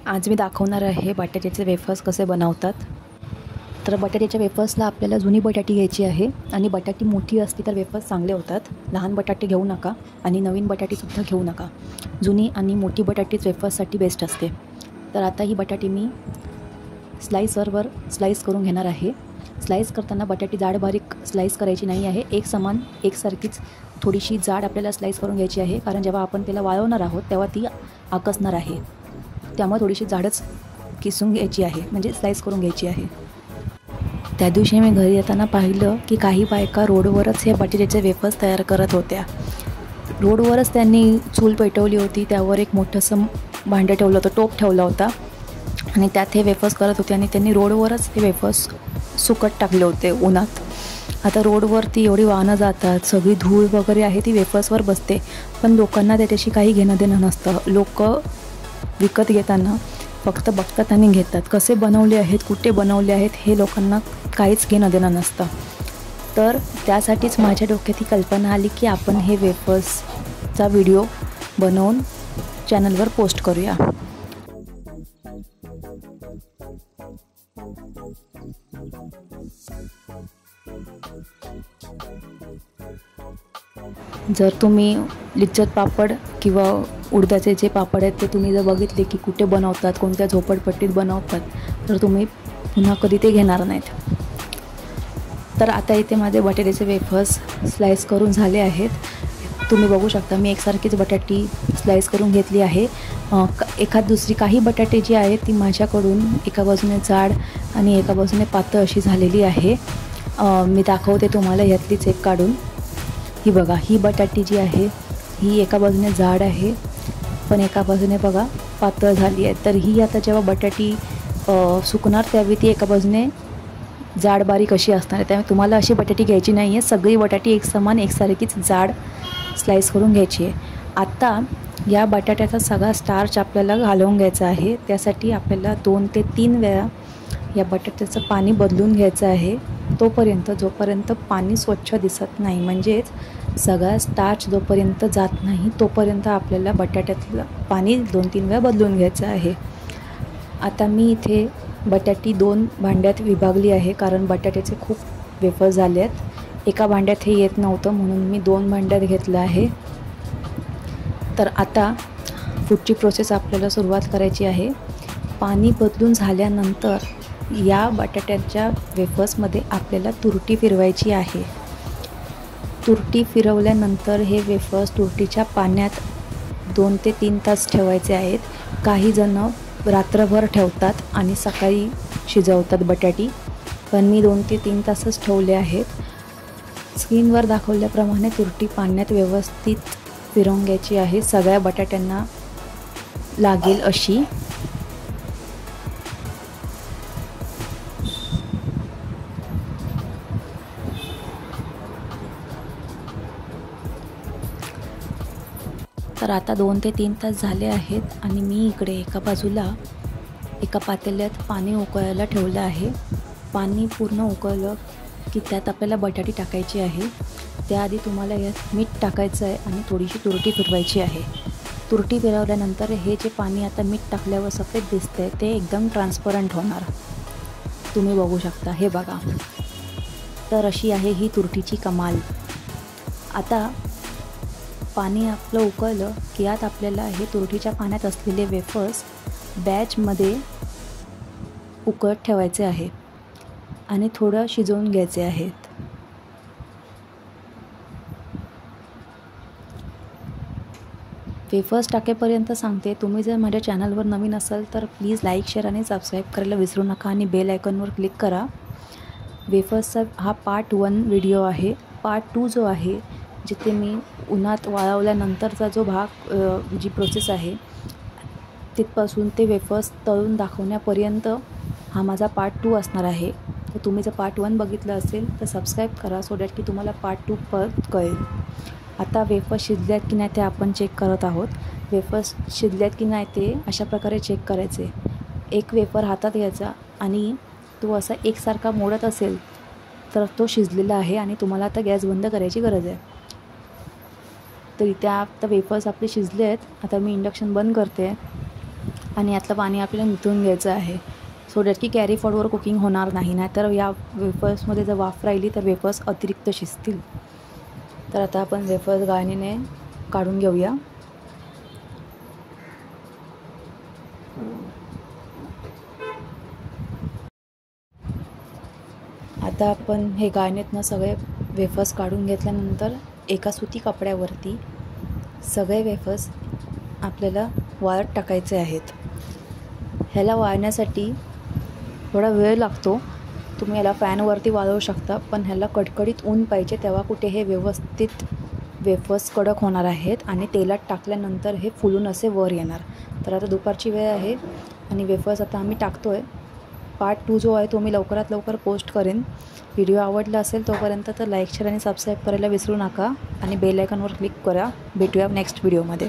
आज मी दाखवणार आहे बटाट्याचे वेफर्स कसे बनवतात। तर बटाट्याच्या वेफर्सला आपल्याला जुनी बटाटी घ्यायची आहे आणि बटाटी मोठी असती तर वेफर्स चांगले होतात। लहान बटाटे घेऊ नका आणि नवीन बटाटीसुद्धा घेऊ नका। जुनी आणि मोठी बटाटीच वेफर्ससाठी बेस्ट असते। तर आता ही बटाटी मी स्लाइसरवर स्लाइस करून घेणार आहे। स्लाइस करताना बटाटी जाड बारीक स्लाइस करायची नाही आहे, एक समान एकसारखीच थोडीशी जाड आपल्याला स्लाइस करून घ्यायची आहे, कारण जेव्हा आपण त्याला वाळवणार आहोत तेव्हा ती आकसणार आहे। त्यामुळे थोडीशी जाडच किसून घ्यायची आहे, म्हणजे स्लाइस करून घ्यायची आहे। त्या दिवशी मी घरी येताना पाहिलं की काही बायका रोडवरच हे बटाट्याचे वेफर्स तयार करत होत्या। रोडवरच त्यांनी चूल पेटवली होती, त्यावर एक मोठंसं भांडं ठेवलं होतं, टोप ठेवला होता आणि त्यात हे वेफर्स करत होते आणि त्यांनी रोडवरच हे वेफर्स सुकत टाकले होते उन्हात। आता रोडवरती एवढी वाहनं जातात, सगळी धूळ वगैरे आहे ती वेफर्सवर बसते, पण लोकांना त्याच्याशी काही घेणं देणं नसतं। लोक विकत घेताना फक्त बघतात आणि घेतात, कसे बनवले आहेत, कुठे बनवले आहेत हे लोकांना काहीच घेणं देणं नसतं। तर त्यासाठीच माझ्या डोक्यात ही कल्पना आली की आपण हे वेफर्सचा व्हिडिओ बनवून चॅनलवर पोस्ट करूया। जर तुम्ही लिज्जत पापड किंवा उडदाचे जे पापड आहेत ते तुम्ही जर बघितले की कुठे बनवतात, कोणत्या झोपडपट्टीत बनवतात, तर तुम्ही पुन्हा कधी ते घेणार नाहीत। तर आता इथे माझे बटाट्याचे वेफर्स स्लाइस करून झाले आहेत। तुम्ही बघू शकता मी एकसारखीच बटाटी स्लाइस करून घेतली आहे। एखाद दुसरी काही बटाटे जी आहेत ती माझ्याकडून एका बाजूने जाड आणि एका बाजूने पातळ अशी झालेली आहे। मी दाखवते तुम्हाला यातलीच एक काढून। ही बघा, ही बटाटी जी आहे ही एका बाजूने जाड आहे पण एका बाजूने बघा पातळ झाली आहे। तर ही आता जेव्हा बटाटी सुकणार त्यावेळी ती एका बाजूने जाड बारीक अशी असणार आहे। त्यामुळे तुम्हाला अशी बटाटी घ्यायची नाही आहे, सगळी बटाटी एक समान एकसारखीच जाड स्लाइस करून घ्यायची आहे। आता या बटाट्याचा सगळा स्टार्च आपल्याला घालवून घ्यायचा आहे। त्यासाठी आपल्याला 2 ते 3 वेळा या बटाट्याचं पाणी बदलून घ्यायचं आहे, जोपर्यंत पाणी स्वच्छ दिसत नाही, म्हणजेच सगळा स्टार्च जोपर्यंत जात नाही तोपर्यंत आपल्याला बटाट्यातलं पाणी 2-3 वेळा बदलून घ्यायचं आहे। आता मी इथे बटाटी 2 भांड्यात विभागली आहे, कारण बटाट्याचे खूप वेफर्स झाले आहेत। एका भांड्यात हे येत नव्हतं म्हणून मी 2 भांड्यात घेतलं आहे। तर आता पुढची प्रोसेस आपल्याला सुरुवात करायची आहे। पाणी बदलून झाल्यानंतर या बटाट्याच्या वेफर्समध्ये आपल्याला तुरटी फिरवायची आहे। तुरटी फिरवल्यानंतर हे वेफर्स तुरटीच्या पाण्यात 2 ते 3 तास ठेवायचे आहेत। काही जण रात्रभर ठेवतात आणि सकाळी शिजवतात बटाटी, पण मी 2 ते 3 तासच ठेवले आहेत। स्क्रीनवर दाखवल्याप्रमाणे तुरटी पाण्यात व्यवस्थित फिरवून घ्यायची आहे, सगळ्या बटाट्यांना लागेल अशी। तर आता 2 ते 3 तास झाले आहेत आणि मी इकडे एका बाजूला एका पातेल्यात पाणी उकळायला ठेवलं आहे। पाणी पूर्ण उकळलं की त्यात आपल्याला बटाटी टाकायची आहे। त्याआधी तुम्हाला यात मीठ टाकायचं आहे आणि थोडीशी तुरटी फिरवायची आहे। तुरटी फिरवल्यानंतर हे जे पाणी आता मीठ टाकल्यावर सफेद दिसतंय ते एकदम ट्रान्सपरंट होणार, तुम्ही बघू शकता, हे बघा। तर अशी आहे ही तुरटीची कमाल। आता पाणी आपलं उकळलं की यात आपल्याला हे तुरटीच्या पाण्यात असलेले वेफर्स बॅचमध्ये उकळत ठेवायचे आहे आणि थोडं शिजवून घ्यायचे आहेत। वेफर्स टाकेपर्यंत सांगते, तुम्ही जर माझ्या चॅनलवर नवीन असाल तर प्लीज लाईक, शेअर आणि सबस्क्राईब करायला विसरू नका आणि बेल आयकॉनवर क्लिक करा। वेफर्सचा हा पार्ट 1 व्हिडिओ आहे। पार्ट 2 जो आहे, जिथे मी उन्हात वाळवल्यानंतरचा जो भाग, जी प्रोसेस आहे तिथपासून ते वेफर्स तळून दाखवण्यापर्यंत हा माझा पार्ट 2 असणार आहे। तर तुम्ही जर पार्ट 1 बघितलं असेल तर सबस्क्राईब करा, सो डॅट की तुम्हाला पार्ट 2 परत कळेल। आता वेफर्स शिजल्यात की नाही ते आपण चेक करत आहोत। वेफर्स शिजल्यात की नाही ते अशा प्रकारे चेक करायचे। एक वेफर हातात घ्यायचा आणि तो असा एकसारखा मोडत असेल तर तो शिजलेला आहे आणि तुम्हाला आता गॅस बंद करायची गरज आहे। तर इथे आता वेफर्स आपले शिजले आहेत। आता मी इंडक्शन बंद करते आणि यातलं पाणी आपल्याला निथळून घ्यायचं आहे, सो दॅट की कॅरी फॉरवर्ड कुकिंग होणार नाही. नाहीतर या वेफर्समध्ये जर वाफ राहिली तर वेफर्स अतिरिक्त शिजतील. तर आता आपण वेफर्स गाळणीने काढून घेऊया. आता आपण हे गाळणीतनं सगळे वेफर्स काढून घेतल्यानंतर एका सुती कपड्यावरती सगळे वेफर्स आपल्याला वाळत टाकायचे आहेत. ह्याला वाळण्यासाठी थोडा वेळ लागतो. तुम्ही याला फॅनवरती वाळवू शकता, पण ह्याला कडकडीत ऊन पाहिजे, तेव्हा कुठे हे व्यवस्थित वेफर्स कडक होणार आहेत आणि तेलात टाकल्यानंतर हे फुलून असे वर येणार. तर आता दुपारची वेळ आहे आणि वेफर्स आता आम्ही टाकतो आहे. पार्ट 2 जो आहे तो मी लवकरात लवकर पोस्ट करेन. व्हिडिओ आवडला असेल तोपर्यंत तर लाईक, शेअर आणि सबस्क्राईब करायला विसरू नका आणि बेल आयकॉनवर क्लिक करा. भेटूया नेक्स्ट व्हिडिओमध्ये.